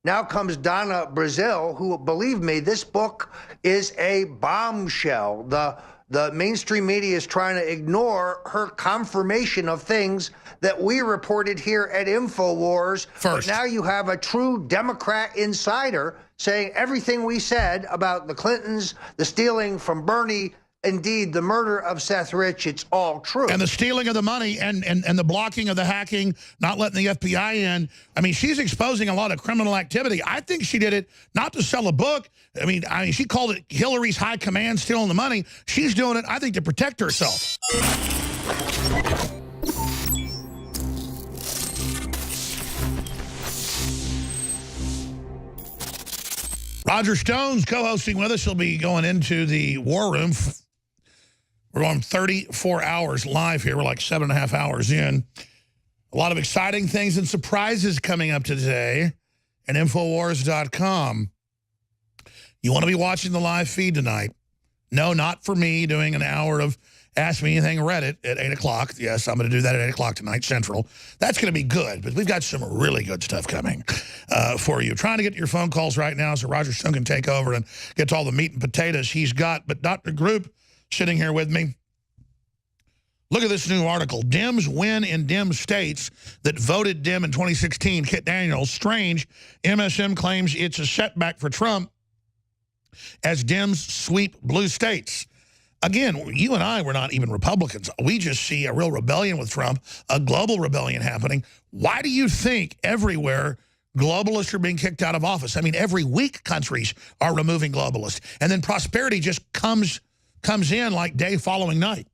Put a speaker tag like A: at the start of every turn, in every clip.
A: Now comes Donna Brazile, who, believe me, this book is a bombshell. The mainstream media is trying to ignore her confirmation of things that we reported here at Infowars. But now you have a true Democrat insider saying everything we said about the Clintons, the stealing from Bernie, indeed the murder of Seth Rich, it's all true.
B: And the stealing of the money and the blocking of the hacking, not letting the FBI in. I mean, she's exposing a lot of criminal activity. I think she did it not to sell a book. I mean, she called it Hillary's high command stealing the money. She's doing it, I think, to protect herself. Roger Stone's co-hosting with us. He'll be going into the war room. We're on 34 hours live here. We're like 7.5 hours in. A lot of exciting things and surprises coming up today at Infowars.com. You want to be watching the live feed tonight? No, not for me doing an hour of Ask Me Anything Reddit at 8 o'clock. Yes, I'm going to do that at 8 o'clock tonight, Central. That's going to be good, but we've got some really good stuff coming for you. Trying to get your phone calls right now so Roger Stone can take over and get to all the meat and potatoes he's got. But Dr. Group sitting here with me. Look at this new article. Dems win in Dem states that voted Dem in 2016. Kit Daniels. Strange. MSM claims it's a setback for Trump as Dems sweep blue states. Again, you and I were not even Republicans. We just see a real rebellion with Trump, a global rebellion happening. Why do you think everywhere globalists are being kicked out of office? I mean, every week countries are removing globalists. And then prosperity just comes in like day following night.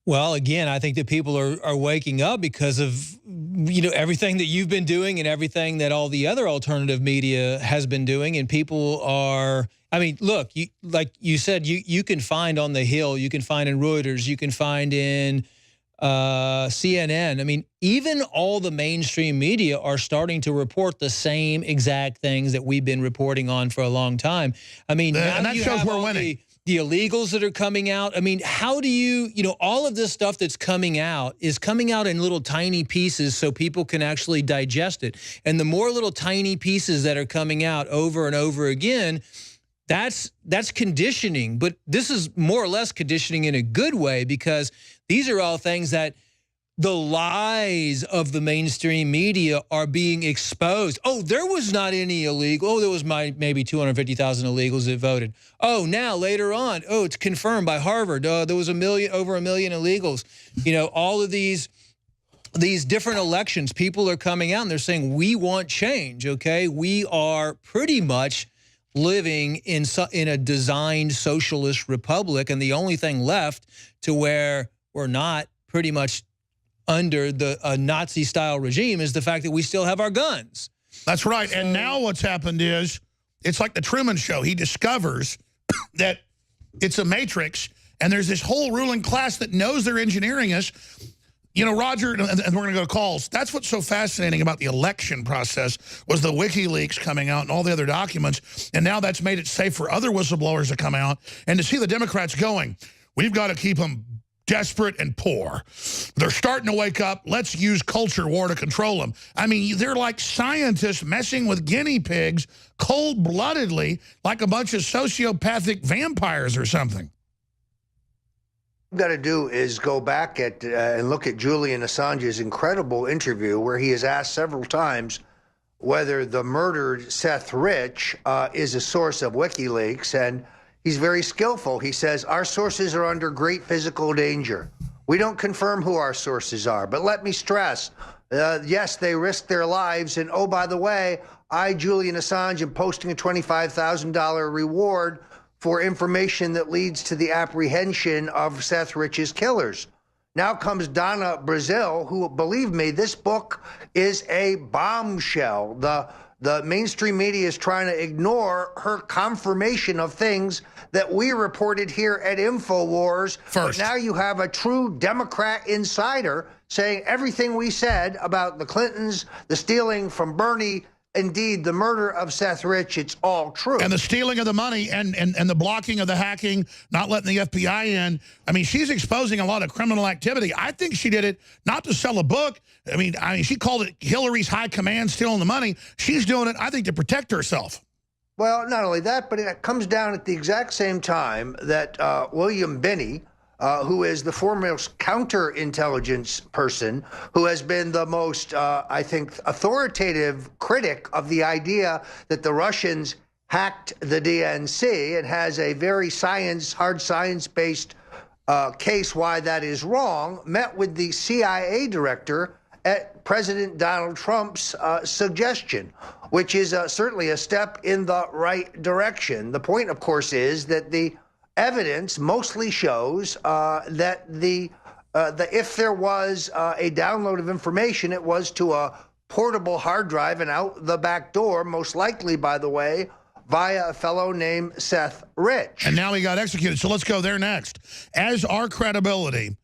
C: Well, again, I think that people are waking up because of, you know, everything that you've been doing and everything that all the other alternative media has been doing. And people are, I mean, look, like you said, you can find on the Hill, you can find in Reuters, you can find in CNN. I mean, even all the mainstream media are starting to report the same exact things that we've been reporting on for a long time. I mean,
B: and that shows we're winning.
C: The illegals that are coming out. I mean, how do you know, all of this stuff that's coming out is coming out in little tiny pieces so people can actually digest it. And the more little tiny pieces that are coming out over and over again, that's conditioning. But this is more or less conditioning in a good way, because these are all things that the lies of the mainstream media are being exposed. Oh, there was not any illegal. Oh, there was maybe 250,000 illegals that voted. Oh, now later on, oh, it's confirmed by Harvard. There was over a million illegals. You know, all of these different elections, people are coming out and they're saying, we want change, okay? We are pretty much living in a designed socialist republic, and the only thing left to where we're not pretty much under the Nazi-style regime is the fact that we still have our guns.
B: That's right. So, and now what's happened is, it's like the Truman Show. He discovers that it's a matrix, and there's this whole ruling class that knows they're engineering us. You know, Roger, and we're going to go to calls. That's what's so fascinating about the election process, was the WikiLeaks coming out and all the other documents. And now that's made it safe for other whistleblowers to come out. And to see the Democrats going, we've got to keep them desperate and poor. They're starting to wake up. Let's use culture war to control them. I mean, they're like scientists messing with guinea pigs cold-bloodedly, like a bunch of sociopathic vampires or something.
A: What we've got to do is go back and look at Julian Assange's incredible interview, where he is asked several times whether the murdered Seth Rich is a source of WikiLeaks, and he's very skillful. He says, our sources are under great physical danger. We don't confirm who our sources are, but let me stress, yes, they risk their lives. And oh, by the way, I, Julian Assange, am posting a $25,000 reward for information that leads to the apprehension of Seth Rich's killers. Now comes Donna Brazile, who, believe me, this book is a bombshell. The mainstream media is trying to ignore her confirmation of things that we reported here at Infowars. But now you have a true Democrat insider saying everything we said about the Clintons, the stealing from Bernie, indeed the murder of Seth Rich, it's all true.
B: And the stealing of the money and the blocking of the hacking, not letting the FBI in. I mean, she's exposing a lot of criminal activity. I think she did it not to sell a book. I mean, she called it Hillary's high command stealing the money. She's doing it, I think, to protect herself.
A: Well, not only that, but it comes down at the exact same time that William Binney, who is the foremost counterintelligence person, who has been the most, I think, authoritative critic of the idea that the Russians hacked the DNC and has a very hard science-based case why that is wrong, met with the CIA director at President Donald Trump's suggestion, which is certainly a step in the right direction. The point, of course, is that the evidence mostly shows that if there was a download of information, it was to a portable hard drive and out the back door, most likely, by the way, via a fellow named Seth Rich.
B: And now he got executed. So let's go there next. As our credibility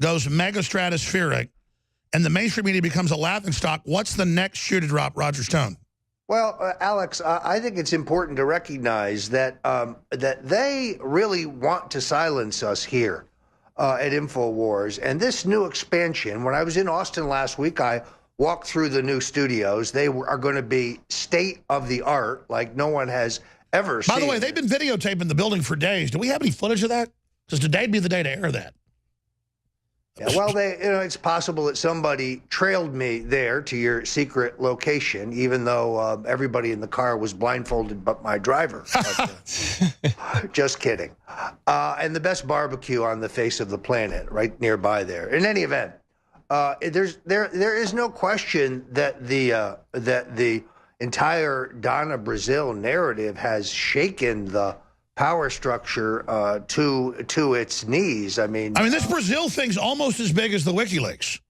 B: goes mega stratospheric and the mainstream media becomes a laughingstock, what's the next shoe to drop, Roger Stone?
A: Well, Alex, I think it's important to recognize that that they really want to silence us here at Infowars. And this new expansion, when I was in Austin last week, I walked through the new studios. They are going to be state-of-the-art, like no one has ever seen.
B: By the way, they've been videotaping the building for days. Do we have any footage of that? Because today'd be the day to air that.
A: Yeah, well, it's possible that somebody trailed me there to your secret location, even though everybody in the car was blindfolded but my driver. But, just kidding. And the best barbecue on the face of the planet, right nearby there. In any event, there is no question that the entire Donna Brazile narrative has shaken the power structure to its knees. I mean,
B: this Brazil thing's almost as big as the WikiLeaks.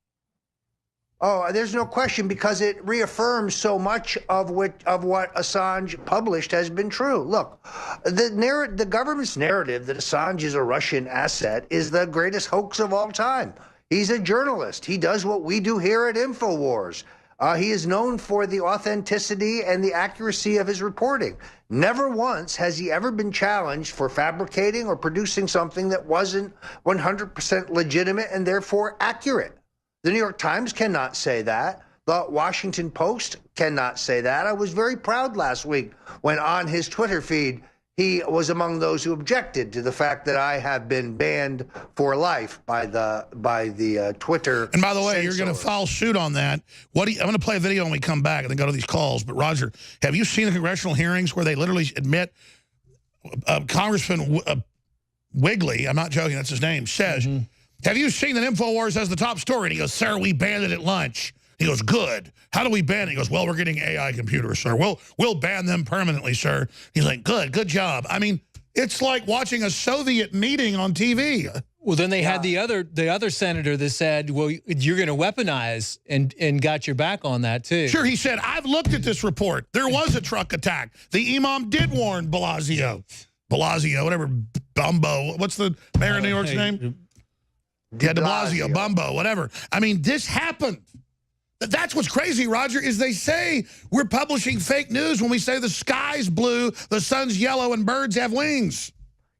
A: Oh, there's no question, because it reaffirms so much of what Assange published has been true. Look, the government's narrative that Assange is a Russian asset is the greatest hoax of all time. He's a journalist. He does what we do here at Infowars. He is known for the authenticity and the accuracy of his reporting. Never once has he ever been challenged for fabricating or producing something that wasn't 100% legitimate and therefore accurate. The New York Times cannot say that. The Washington Post cannot say that. I was very proud last week when on his Twitter feed, he was among those who objected to the fact that I have been banned for life by the Twitter. And
B: by the way, you're going to file suit on that. I'm going to play a video when we come back and then go to these calls. But Roger, have you seen the congressional hearings where they literally admit Congressman Wigley, I'm not joking, that's his name, says, have you seen that Infowars has the top story? And he goes, sir, we banned it at lunch. He goes, good. How do we ban it? He goes, well, we're getting AI computers, sir. We'll ban them permanently, sir. He's like, good job. I mean, it's like watching a Soviet meeting on TV.
C: Well, then they had the other senator that said, well, you're going to weaponize and got your back on that, too.
B: Sure, he said, I've looked at this report. There was a truck attack. The imam did warn Blasio, whatever, Bumbo. What's the mayor of New York's name? Yeah, de Blasio, Bumbo, whatever. I mean, this happened. That's what's crazy, Roger, is they say we're publishing fake news when we say the sky's blue, the sun's yellow, and birds have wings.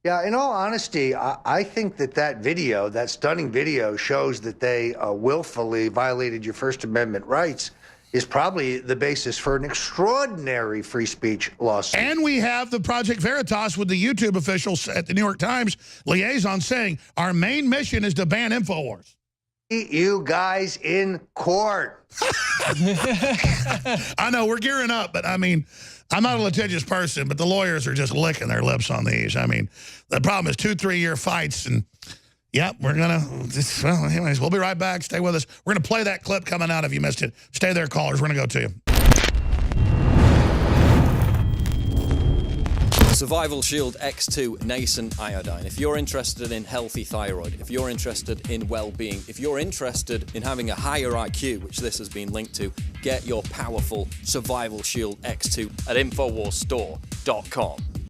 A: Yeah, in all honesty, I think that video, that stunning video, shows that they willfully violated your First Amendment rights, is probably the basis for an extraordinary free speech lawsuit.
B: And we have the Project Veritas with the YouTube officials at the New York Times liaison saying our main mission is to ban Infowars.
A: You guys in court.
B: I know, we're gearing up, but I mean, I'm not a litigious person, but the lawyers are just licking their lips on these. I mean, the problem is 2-3 year fights, and yep, we're going to, well, anyways, we'll be right back. Stay with us. We're going to play that clip coming out if you missed it. Stay there, callers. We're going to go to you.
D: Survival Shield X2 Nascent Iodine. If you're interested in healthy thyroid, if you're interested in well-being, if you're interested in having a higher IQ, which this has been linked to, get your powerful Survival Shield X2 at InfoWarsStore.com.